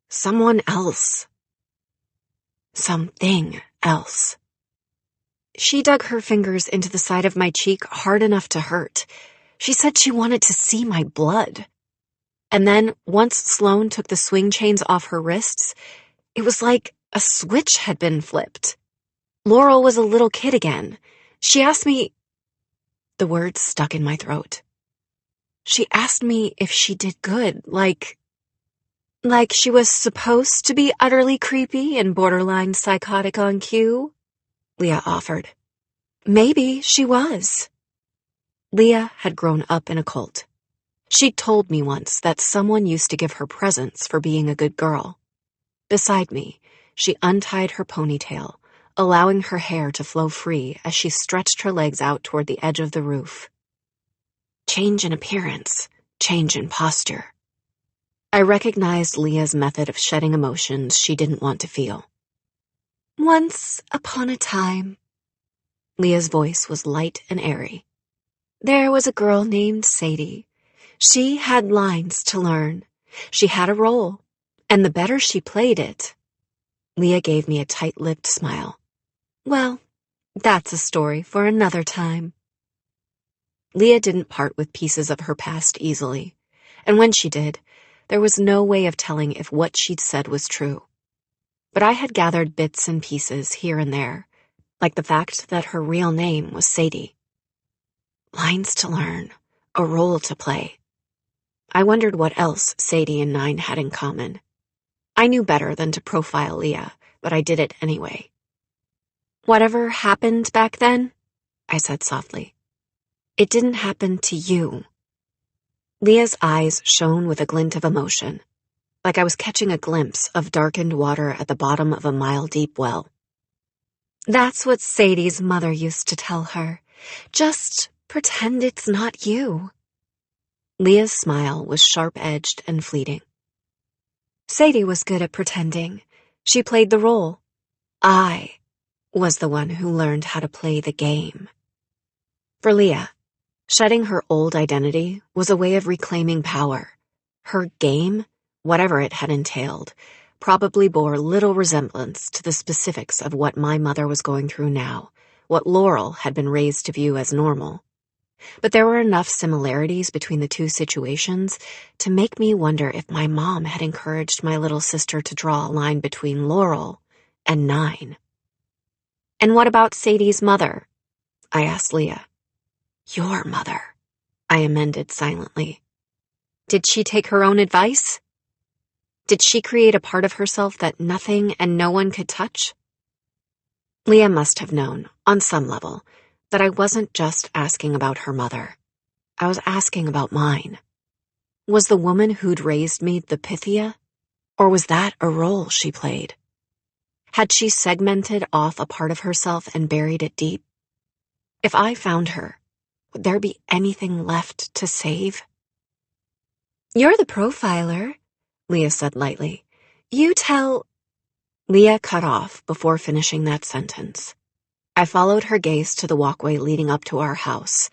someone else. Something else. She dug her fingers into the side of my cheek hard enough to hurt. She said she wanted to see my blood. And then, once Sloane took the swing chains off her wrists, it was like a switch had been flipped. Laurel was a little kid again. She asked me... The words stuck in my throat. She asked me if she did good, like she was supposed to be utterly creepy and borderline psychotic on cue, Leah offered. Maybe she was. Leah had grown up in a cult. She'd told me once that someone used to give her presents for being a good girl. Beside me, she untied her ponytail, allowing her hair to flow free as she stretched her legs out toward the edge of the roof. Change in appearance, change in posture. I recognized Leah's method of shedding emotions she didn't want to feel. Once upon a time. Leah's voice was light and airy. There was a girl named Sadie. She had lines to learn. She had a role, and the better she played it... Leah gave me a tight-lipped smile. Well, that's a story for another time. Leah didn't part with pieces of her past easily, and when she did, there was no way of telling if what she'd said was true. But I had gathered bits and pieces here and there, like the fact that her real name was Sadie. Lines to learn, a role to play. I wondered what else Sadie and Nine had in common. I knew better than to profile Leah, but I did it anyway. Whatever happened back then, I said softly, it didn't happen to you. Leah's eyes shone with a glint of emotion, like I was catching a glimpse of darkened water at the bottom of a mile-deep well. That's what Sadie's mother used to tell her. Just pretend it's not you. Leah's smile was sharp-edged and fleeting. Sadie was good at pretending. She played the role. I was the one who learned how to play the game. For Leah, shedding her old identity was a way of reclaiming power. Her game, whatever it had entailed, probably bore little resemblance to the specifics of what my mother was going through now, what Laurel had been raised to view as normal. but there were enough similarities between the two situations to make me wonder if my mom had encouraged my little sister to draw a line between Laurel and 9. "And what about Sadie's mother?" I asked Leah. "Your mother," I amended silently. "Did she take her own advice? Did she create a part of herself that nothing and no one could touch?" Leah must have known, on some level, that I wasn't just asking about her mother. I was asking about mine. Was the woman who'd raised me the Pythia? Or was that a role she played? Had she segmented off a part of herself and buried it deep? If I found her, would there be anything left to save? "You're the profiler," Leah said lightly. "You tell—" Leah cut off before finishing that sentence. I followed her gaze to the walkway leading up to our house,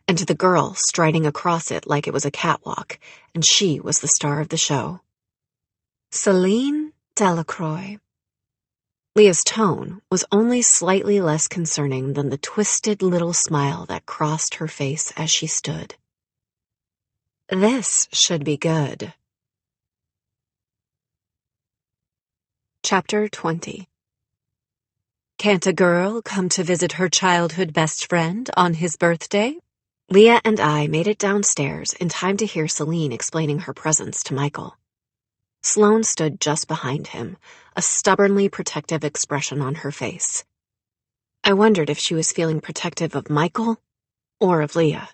and to the girl striding across it like it was a catwalk, and she was the star of the show. Celine Delacroix. Leah's tone was only slightly less concerning than the twisted little smile that crossed her face as she stood. This should be good. Chapter 20. Can't a girl come to visit her childhood best friend on his birthday? Leah and I made it downstairs in time to hear Celine explaining her presence to Michael. Sloane stood just behind him, a stubbornly protective expression on her face. I wondered if she was feeling protective of Michael or of Leah.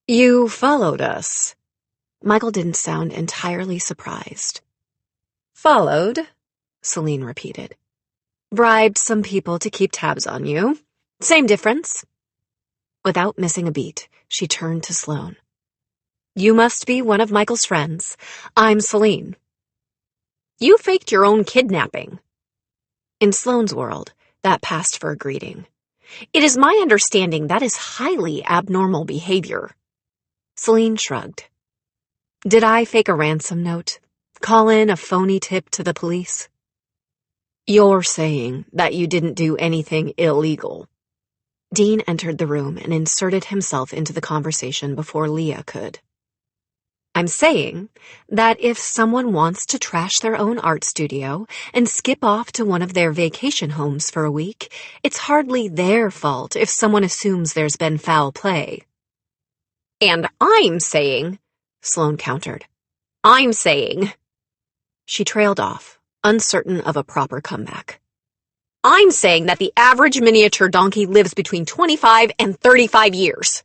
"You followed us." Michael didn't sound entirely surprised. "Followed?" Celine repeated. "Bribed some people to keep tabs on you. Same difference." Without missing a beat, she turned to Sloane. "You must be one of Michael's friends. I'm Celine." "You faked your own kidnapping." In Sloane's world, that passed for a greeting. "It is my understanding that is highly abnormal behavior." Celine shrugged. "Did I fake a ransom note? Call in a phony tip to the police?" "You're saying that you didn't do anything illegal." Dean entered the room and inserted himself into the conversation before Leah could. "I'm saying that if someone wants to trash their own art studio and skip off to one of their vacation homes for a week, it's hardly their fault if someone assumes there's been foul play." "And I'm saying," Sloane countered, "I'm saying—" She trailed off, uncertain of a proper comeback. "I'm saying that the average miniature donkey lives between 25 and 35 years.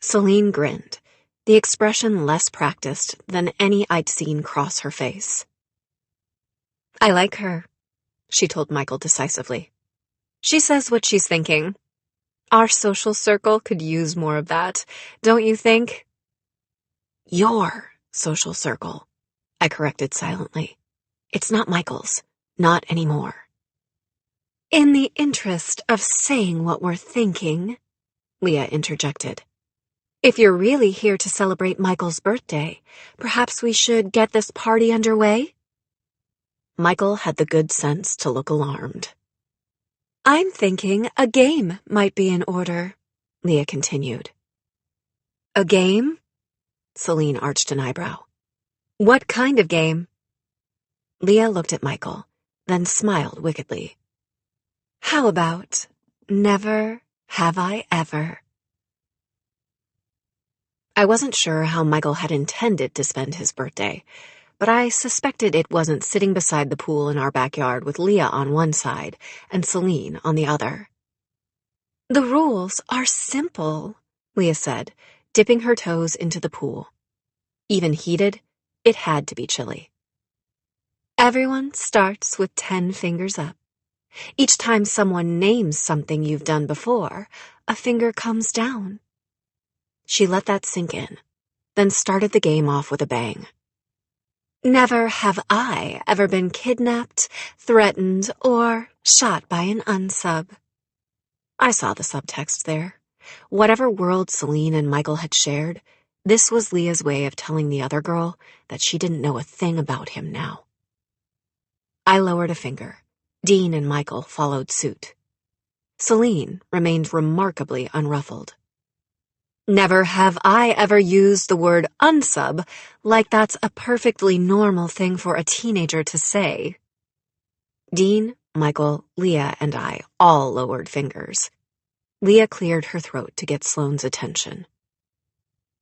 Celine grinned, the expression less practiced than any I'd seen cross her face. "I like her," she told Michael decisively. "She says what she's thinking. Our social circle could use more of that, don't you think?" "Your social circle," I corrected silently. "It's not Michael's. Not anymore." "In the interest of saying what we're thinking," Leah interjected, "if you're really here to celebrate Michael's birthday, perhaps we should get this party underway?" Michael had the good sense to look alarmed. "I'm thinking a game might be in order," Leah continued. "A game?" Celine arched an eyebrow. "What kind of game?" Leah looked at Michael, then smiled wickedly. "How about Never Have I Ever?" I wasn't sure how Michael had intended to spend his birthday, but I suspected it wasn't sitting beside the pool in our backyard with Leah on one side and Celine on the other. "The rules are simple," Leah said, dipping her toes into the pool. Even heated, it had to be chilly. "Everyone starts with 10 fingers up. Each time someone names something you've done before, a finger comes down." She let that sink in, then started the game off with a bang. "Never have I ever been kidnapped, threatened, or shot by an unsub." I saw the subtext there. Whatever world Celine and Michael had shared, this was Leah's way of telling the other girl that she didn't know a thing about him now. I lowered a finger. Dean and Michael followed suit. Celine remained remarkably unruffled. Never have I ever used the word unsub like that's a perfectly normal thing for a teenager to say. Dean, Michael, Leah, and I all lowered fingers. Leah cleared her throat to get Sloane's attention.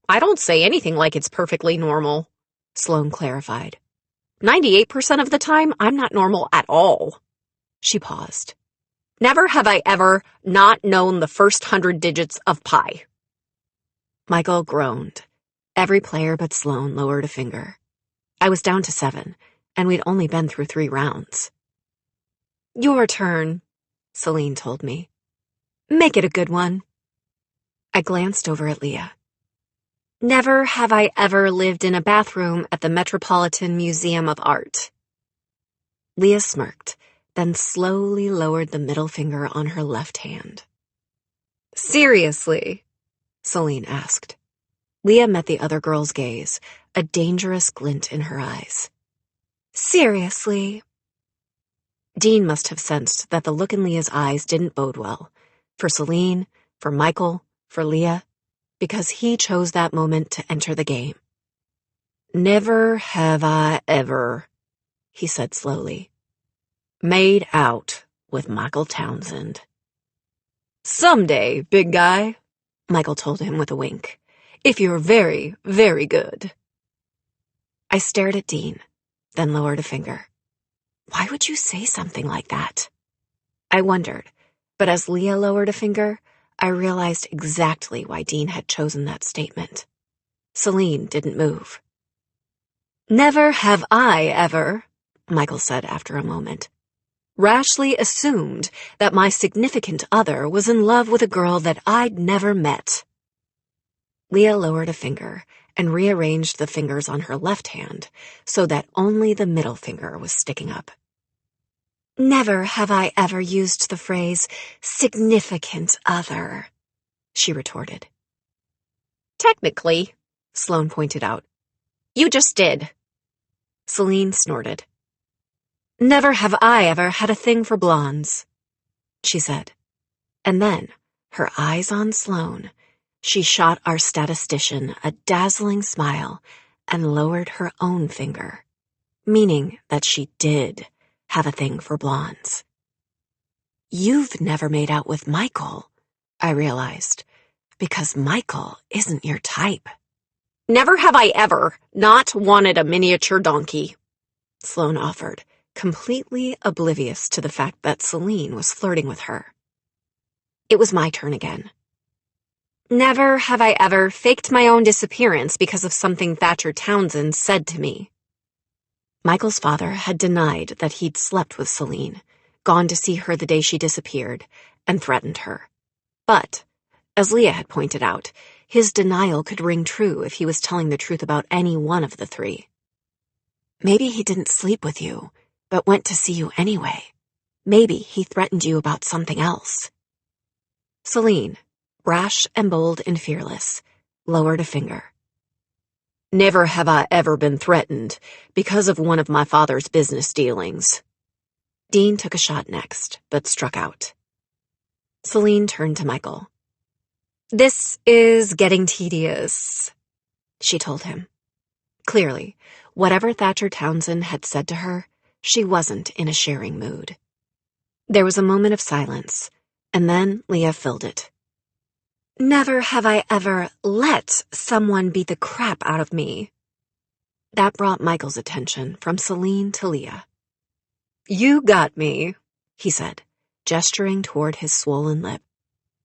I don't say anything like it's perfectly normal, Sloane clarified. 98% of the time, I'm not normal at all. She paused. Never have I ever not known the first 100 digits of pi. Michael groaned. Every player but Sloane lowered a finger. I was down to 7, and we'd only been through 3 rounds. Your turn, Celine told me. Make it a good one. I glanced over at Leah. Never have I ever lived in a bathroom at the Metropolitan Museum of Art. Leah smirked, then slowly lowered the middle finger on her left hand. Seriously? Celine asked. Leah met the other girl's gaze, a dangerous glint in her eyes. Seriously? Dean must have sensed that the look in Leah's eyes didn't bode well, for Celine, for Michael, for Leah, because he chose that moment to enter the game. Never have I ever, he said slowly, made out with Michael Townsend. Someday, big guy, Michael told him with a wink, if you're very, very good. I stared at Dean, then lowered a finger. Why would you say something like that? I wondered, but as Leah lowered a finger, I realized exactly why Dean had chosen that statement. Celine didn't move. Never have I ever, Michael said after a moment, rashly assumed that my significant other was in love with a girl that I'd never met. Leah lowered a finger and rearranged the fingers on her left hand so that only the middle finger was sticking up. Never have I ever used the phrase significant other, she retorted. Technically, Sloane pointed out, you just did. Celine snorted. Never have I ever had a thing for blondes, she said. And then, her eyes on Sloane, she shot our statistician a dazzling smile and lowered her own finger, meaning that she did have a thing for blondes. You've never made out with Michael, I realized, because Michael isn't your type. Never have I ever not wanted a miniature donkey, Sloane offered, completely oblivious to the fact that Celine was flirting with her. It was my turn again. Never have I ever faked my own disappearance because of something Thatcher Townsend said to me. Michael's father had denied that he'd slept with Celine, gone to see her the day she disappeared, and threatened her. But, as Leah had pointed out, his denial could ring true if he was telling the truth about any one of the 3. Maybe he didn't sleep with you, but went to see you anyway. Maybe he threatened you about something else. Celine, brash and bold and fearless, lowered a finger. Never have I ever been threatened because of one of my father's business dealings. Dean took a shot next, but struck out. Celine turned to Michael. This is getting tedious, she told him. Clearly, whatever Thatcher Townsend had said to her, she wasn't in a sharing mood. There was a moment of silence, and then Leah filled it. Never have I ever let someone beat the crap out of me. That brought Michael's attention from Celine to Leah. You got me, he said, gesturing toward his swollen lip.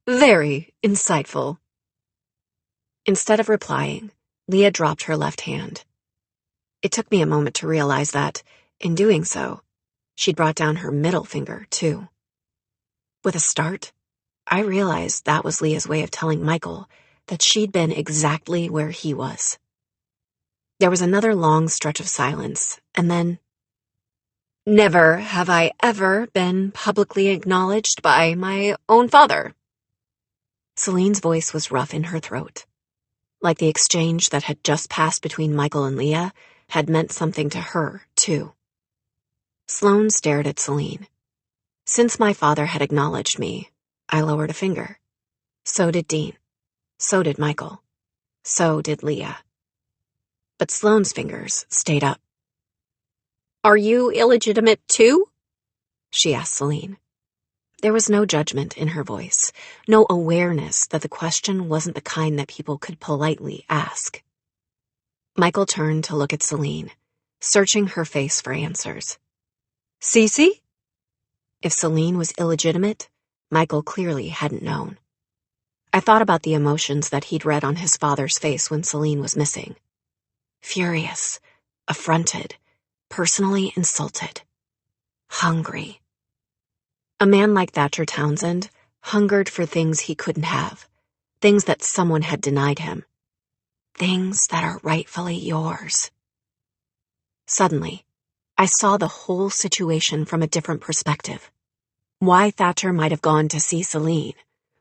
Very insightful. Instead of replying, Leah dropped her left hand. It took me a moment to realize that, in doing so, she'd brought down her middle finger, too. With a start, I realized that was Leah's way of telling Michael that she'd been exactly where he was. There was another long stretch of silence, and then, never have I ever been publicly acknowledged by my own father. Celine's voice was rough in her throat, like the exchange that had just passed between Michael and Leah had meant something to her, too. Sloane stared at Celine. Since my father had acknowledged me, I lowered a finger. So did Dean. So did Michael. So did Leah. But Sloane's fingers stayed up. Are you illegitimate too? She asked Celine. There was no judgment in her voice, no awareness that the question wasn't the kind that people could politely ask. Michael turned to look at Celine, searching her face for answers. Cece? If Celine was illegitimate, Michael clearly hadn't known. I thought about the emotions that he'd read on his father's face when Celine was missing. Furious, affronted, personally insulted, hungry. A man like Thatcher Townsend hungered for things he couldn't have, things that someone had denied him, things that are rightfully yours. Suddenly, I saw the whole situation from a different perspective. Why Thatcher might have gone to see Celine,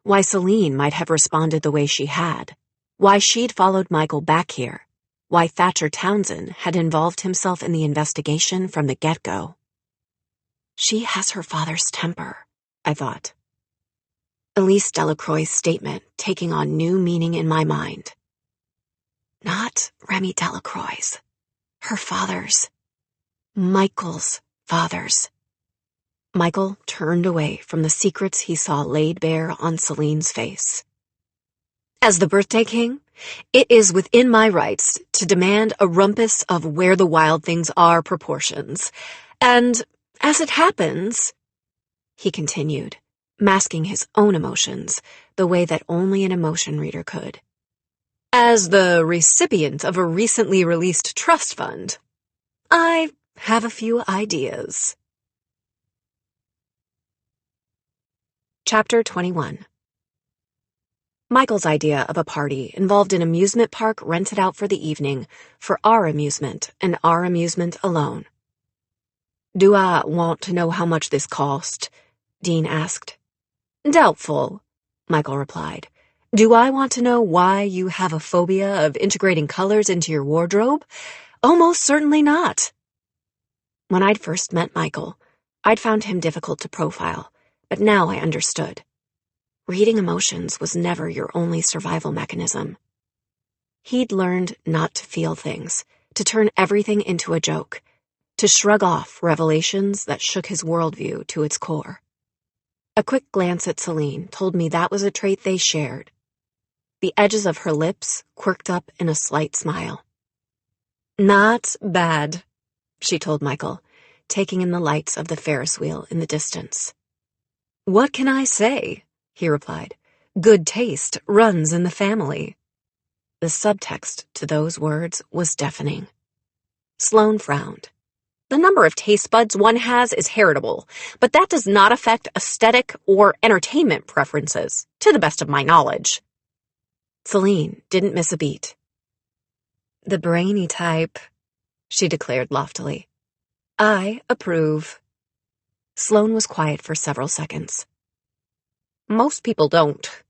why Celine might have responded the way she had, why she'd followed Michael back here, why Thatcher Townsend had involved himself in the investigation from the get-go. She has her father's temper, I thought. Elise Delacroix's statement taking on new meaning in my mind. Not Remy Delacroix's. Her father's. Michael's father's. Michael turned away from the secrets he saw laid bare on Celine's face. As the birthday king, it is within my rights to demand a rumpus of where the wild things are proportions. And, as it happens, he continued, masking his own emotions the way that only an emotion reader could. As the recipient of a recently released trust fund, I have a few ideas. Chapter 21. Michael's idea of a party involved an amusement park rented out for the evening for our amusement and our amusement alone. Do I want to know how much this cost? Dean asked. Doubtful, Michael replied. Do I want to know why you have a phobia of integrating colors into your wardrobe? Almost certainly not. When I'd first met Michael, I'd found him difficult to profile, but now I understood. Reading emotions was never your only survival mechanism. He'd learned not to feel things, to turn everything into a joke, to shrug off revelations that shook his worldview to its core. A quick glance at Celine told me that was a trait they shared. The edges of her lips quirked up in a slight smile. Not bad, she told Michael, taking in the lights of the Ferris wheel in the distance. What can I say? He replied. Good taste runs in the family. The subtext to those words was deafening. Sloane frowned. The number of taste buds one has is heritable, but that does not affect aesthetic or entertainment preferences, to the best of my knowledge. Celine didn't miss a beat. The brainy type, she declared loftily. I approve. Sloane was quiet for several seconds. Most people don't.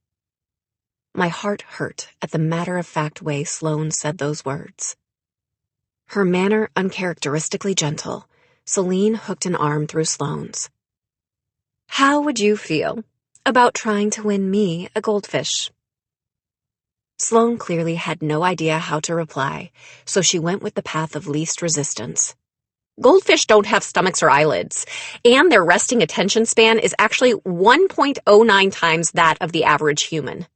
My heart hurt at the matter-of-fact way Sloane said those words. Her manner uncharacteristically gentle, Celine hooked an arm through Sloane's. How would you feel about trying to win me a goldfish? Sloane clearly had no idea how to reply, so she went with the path of least resistance. Goldfish don't have stomachs or eyelids, and their resting attention span is actually 1.09 times that of the average human.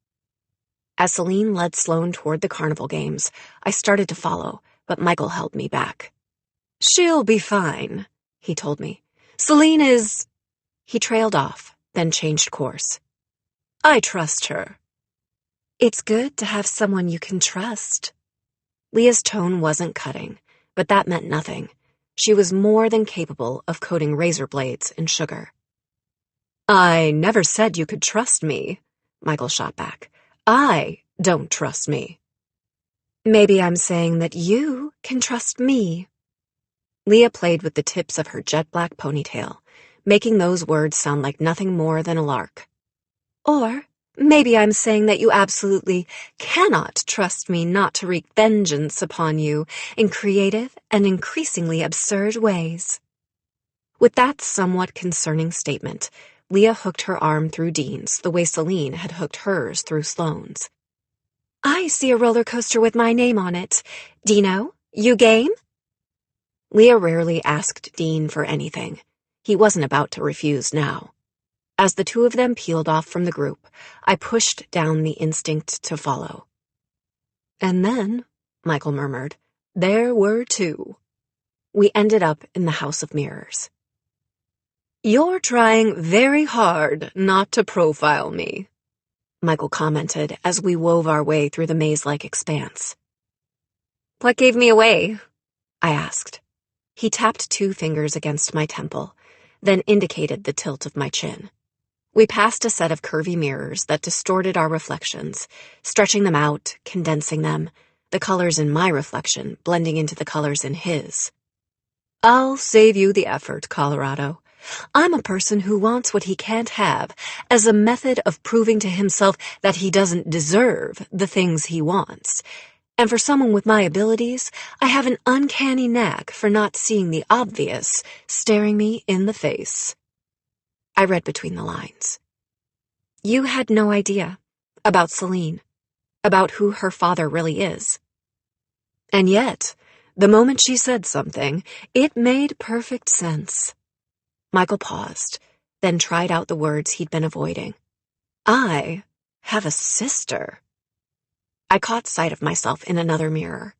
As Celine led Sloane toward the carnival games, I started to follow, but Michael held me back. She'll be fine, he told me. Celine is... He trailed off, then changed course. I trust her. It's good to have someone you can trust. Leah's tone wasn't cutting, but that meant nothing. She was more than capable of coating razor blades in sugar. I never said you could trust me, Michael shot back. I don't trust me. Maybe I'm saying that you can trust me. Leah played with the tips of her jet-black ponytail, making those words sound like nothing more than a lark. Or maybe I'm saying that you absolutely cannot trust me not to wreak vengeance upon you in creative and increasingly absurd ways. With that somewhat concerning statement, Leah hooked her arm through Dean's the way Celine had hooked hers through Sloane's. I see a roller coaster with my name on it. Dino, you game? Leah rarely asked Dean for anything. He wasn't about to refuse now. As the two of them peeled off from the group, I pushed down the instinct to follow. And then, Michael murmured, there were two. We ended up in the House of Mirrors. You're trying very hard not to profile me, Michael commented as we wove our way through the maze-like expanse. What gave me away? I asked. He tapped 2 fingers against my temple, then indicated the tilt of my chin. We passed a set of curvy mirrors that distorted our reflections, stretching them out, condensing them, the colors in my reflection blending into the colors in his. I'll save you the effort, Colorado. I'm a person who wants what he can't have as a method of proving to himself that he doesn't deserve the things he wants. And for someone with my abilities, I have an uncanny knack for not seeing the obvious staring me in the face. I read between the lines. You had no idea about Celine, about who her father really is. And yet, the moment she said something, it made perfect sense. Michael paused, then tried out the words he'd been avoiding. I have a sister. I caught sight of myself in another mirror.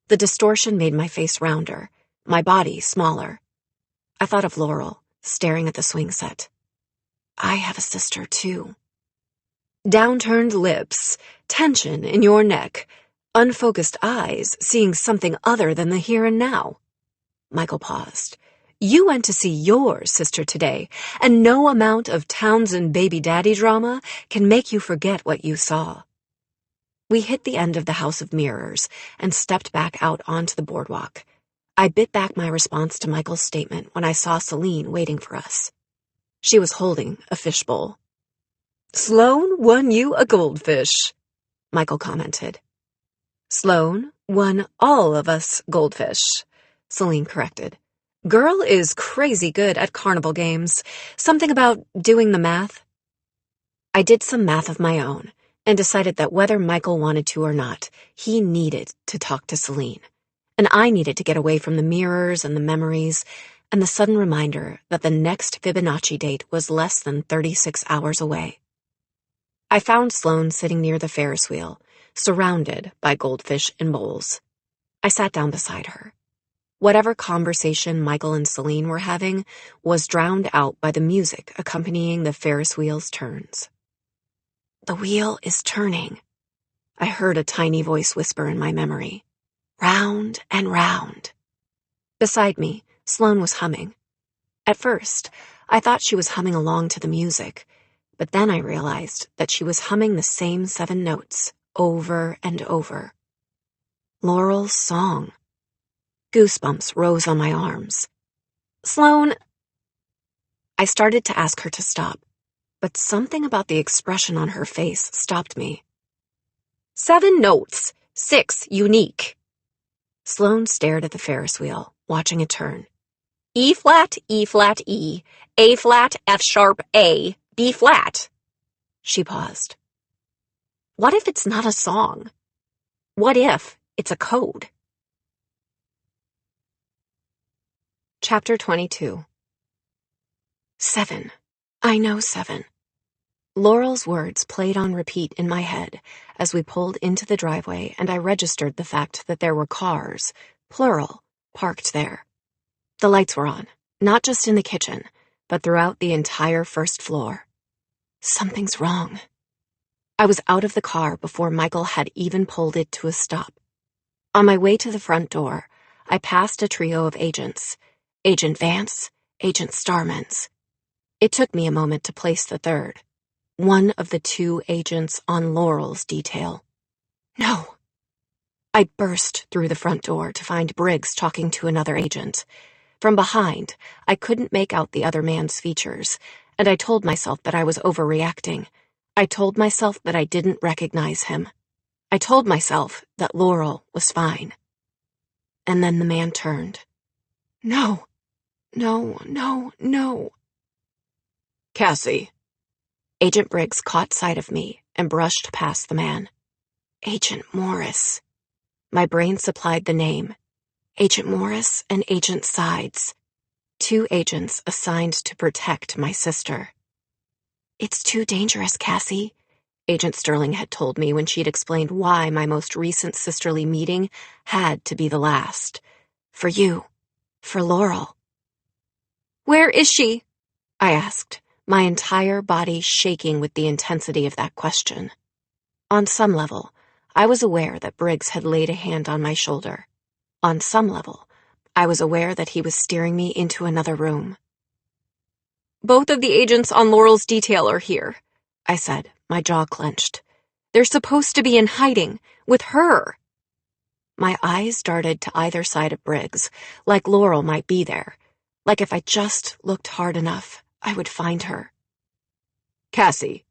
The distortion made my face rounder, my body smaller. I thought of Laurel, staring at the swing set. I have a sister, too. Downturned lips, tension in your neck, unfocused eyes seeing something other than the here and now. Michael paused. You went to see your sister today, and no amount of Townsend baby daddy drama can make you forget what you saw. We hit the end of the House of Mirrors and stepped back out onto the boardwalk. I bit back my response to Michael's statement when I saw Celine waiting for us. She was holding a fishbowl. Sloane won you a goldfish, Michael commented. Sloane won all of us goldfish, Celine corrected. Girl is crazy good at carnival games. Something about doing the math. I did some math of my own and decided that whether Michael wanted to or not, he needed to talk to Celine. And I needed to get away from the mirrors and the memories and the sudden reminder that the next Fibonacci date was less than 36 hours away. I found Sloane sitting near the Ferris wheel, surrounded by goldfish in bowls. I sat down beside her. Whatever conversation Michael and Celine were having was drowned out by the music accompanying the Ferris wheel's turns. The wheel is turning, I heard a tiny voice whisper in my memory. Round and round. Beside me, Sloane was humming. At first, I thought she was humming along to the music, but then I realized that she was humming the same 7 notes over and over. Laurel's song. Goosebumps rose on my arms. Sloane. I started to ask her to stop, but something about the expression on her face stopped me. 7 notes, 6 unique. Sloane stared at the Ferris wheel, watching it turn. E flat, E flat, E, A flat, F sharp, A, B flat. She paused. What if it's not a song? What if it's a code? Chapter 22. 7. I know 7. Laurel's words played on repeat in my head as we pulled into the driveway and I registered the fact that there were cars, plural, parked there. The lights were on, not just in the kitchen, but throughout the entire first floor. Something's wrong. I was out of the car before Michael had even pulled it to a stop. On my way to the front door, I passed a trio of agents. Agent Vance, Agent Starmans. It took me a moment to place the third, one of the 2 agents on Laurel's detail. No. I burst through the front door to find Briggs talking to another agent. From behind, I couldn't make out the other man's features, and I told myself that I was overreacting. I told myself that I didn't recognize him. I told myself that Laurel was fine. And then the man turned. No. No, no, no. Cassie. Agent Briggs caught sight of me and brushed past the man. Agent Morris. My brain supplied the name. Agent Morris and Agent Sides. 2 agents assigned to protect my sister. It's too dangerous, Cassie, Agent Sterling had told me when she'd explained why my most recent sisterly meeting had to be the last. For you. For Laurel. Where is she? I asked, my entire body shaking with the intensity of that question. On some level, I was aware that Briggs had laid a hand on my shoulder. On some level, I was aware that he was steering me into another room. Both of the agents on Laurel's detail are here, I said, my jaw clenched. They're supposed to be in hiding, with her. My eyes darted to either side of Briggs, like Laurel might be there, like if I just looked hard enough, I would find her. Cassie.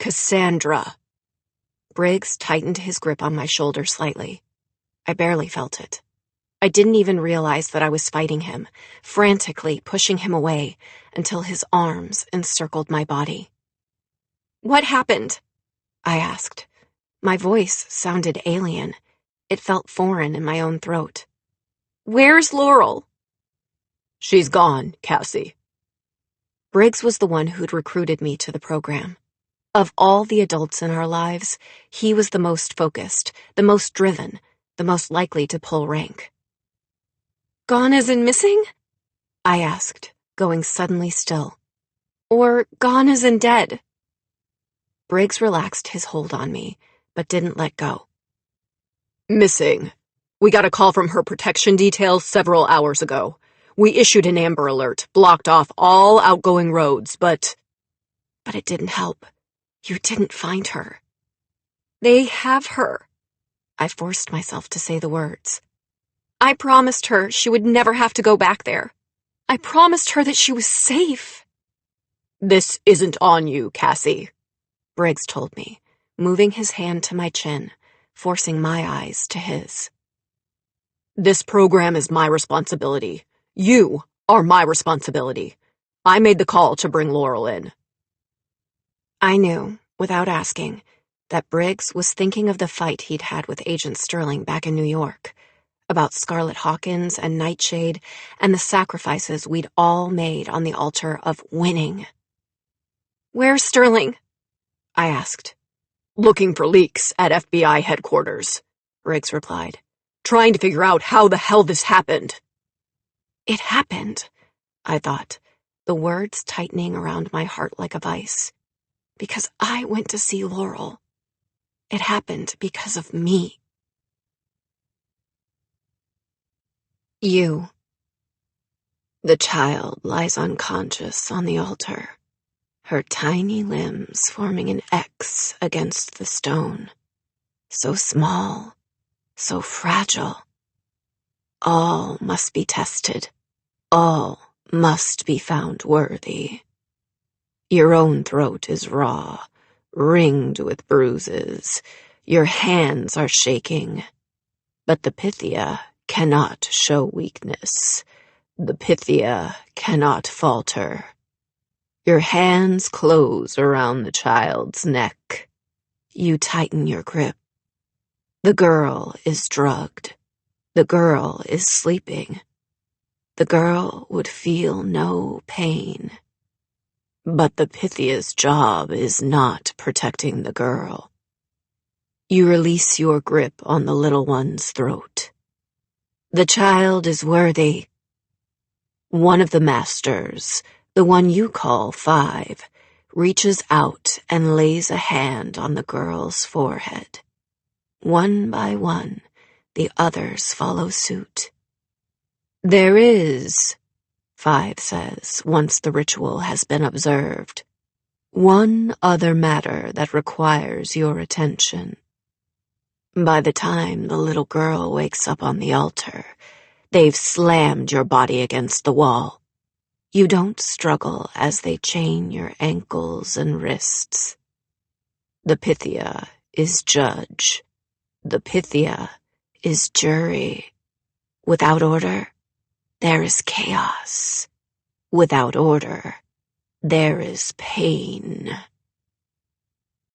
Cassandra. Briggs tightened his grip on my shoulder slightly. I barely felt it. I didn't even realize that I was fighting him, frantically pushing him away until his arms encircled my body. What happened? I asked. My voice sounded alien. It felt foreign in my own throat. Where's Laurel? She's gone, Cassie. Briggs was the one who'd recruited me to the program. Of all the adults in our lives, he was the most focused, the most driven, the most likely to pull rank. Gone as in missing? I asked, going suddenly still. Or gone as in dead? Briggs relaxed his hold on me, but didn't let go. Missing. We got a call from her protection detail several hours ago. We issued an Amber Alert, blocked off all outgoing roads, but it didn't help. You didn't find her. They have her. I forced myself to say the words. I promised her she would never have to go back there. I promised her that she was safe. This isn't on you, Cassie, Briggs told me, moving his hand to my chin, forcing my eyes to his. This program is my responsibility. You are my responsibility. I made the call to bring Laurel in. I knew, without asking, that Briggs was thinking of the fight he'd had with Agent Sterling back in New York, about Scarlett Hawkins and Nightshade and the sacrifices we'd all made on the altar of winning. Where's Sterling? I asked. Looking for leaks at FBI headquarters, Briggs replied. Trying to figure out how the hell this happened. It happened, I thought, the words tightening around my heart like a vice. Because I went to see Laurel. It happened because of me. You. The child lies unconscious on the altar, her tiny limbs forming an X against the stone. So small, so fragile. All must be tested. All must be found worthy. Your own throat is raw, ringed with bruises. Your hands are shaking. But the Pythia cannot show weakness. The Pythia cannot falter. Your hands close around the child's neck. You tighten your grip. The girl is drugged. The girl is sleeping. The girl would feel no pain. But the Pythia's job is not protecting the girl. You release your grip on the little one's throat. The child is worthy. One of the masters, the one you call 5, reaches out and lays a hand on the girl's forehead. One by one, the others follow suit. There is, 5 says, once the ritual has been observed, one other matter that requires your attention. By the time the little girl wakes up on the altar, they've slammed your body against the wall. You don't struggle as they chain your ankles and wrists. The Pythia is judge. The Pythia is jury. Without order, there is chaos. Without order, there is pain.